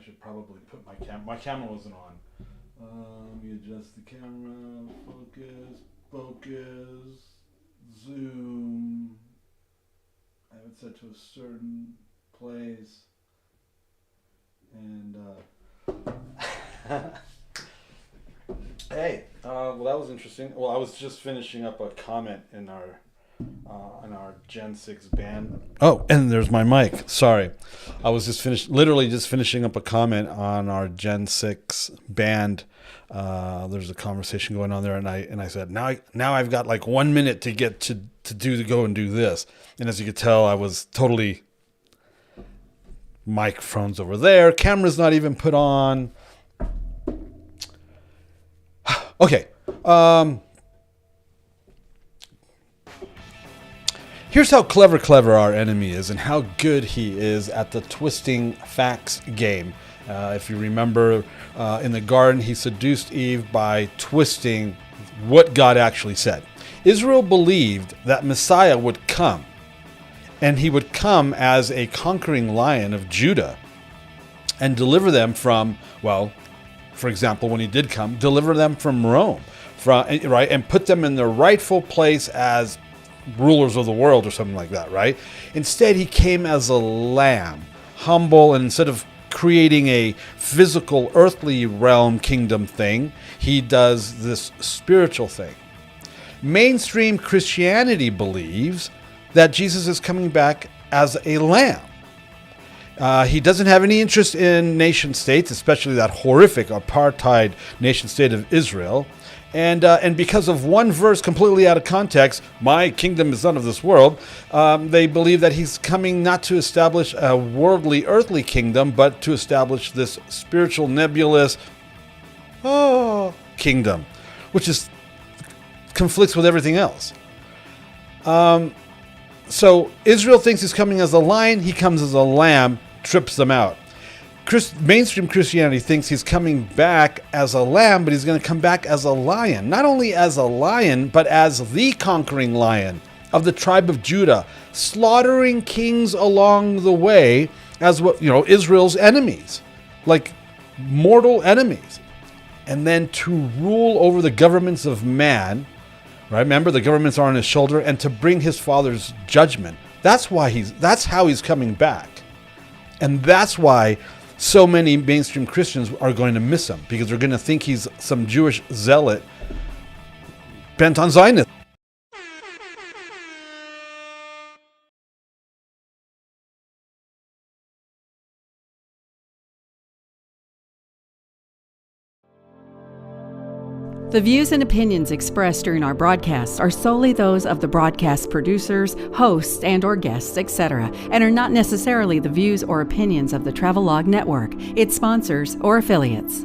should probably put my camera wasn't on. Let me adjust the camera. Focus, zoom. I have it set to a certain place. And hey, well, that was interesting. Well, I was just finishing up a comment in our Gen 6 band. Oh, and there's my mic. Sorry. I was just finishing up a comment on our Gen 6 band. There's a conversation going on there, and I said, now I've got like 1 minute to get to go and do this. And as you could tell, I was totally microphones over there. Camera's not even put on. Okay. Here's how clever our enemy is and how good he is at the twisting facts game. If you remember, in the garden, he seduced Eve by twisting what God actually said. Israel believed that Messiah would come, and he would come as a conquering lion of Judah and deliver them from, well, for example, when he did come, deliver them from Rome, right, and put them in their rightful place as rulers of the world or something like that, right? Instead, he came as a lamb, humble, and instead of creating a physical, earthly realm kingdom thing, he does this spiritual thing. Mainstream Christianity believes that Jesus is coming back as a lamb. He doesn't have any interest in nation states, especially that horrific apartheid nation state of Israel. And because of one verse completely out of context, my kingdom is none of this world, they believe that he's coming not to establish a worldly, earthly kingdom, but to establish this spiritual, nebulous kingdom, which conflicts with everything else. So Israel thinks he's coming as a lion, he comes as a lamb, trips them out. Mainstream Christianity thinks he's coming back as a lamb, but he's going to come back as a lion. Not only as a lion, but as the conquering lion of the tribe of Judah, slaughtering kings along the way as Israel's enemies, like mortal enemies. And then to rule over the governments of man, right? Remember, the governments are on his shoulder, and to bring his father's judgment. That's how he's coming back. And that's why so many mainstream Christians are going to miss him, because they're going to think he's some Jewish zealot bent on Zionism. The views and opinions expressed during our broadcasts are solely those of the broadcast producers, hosts, and/or guests, etc., and are not necessarily the views or opinions of the Travelog Network, its sponsors, or affiliates.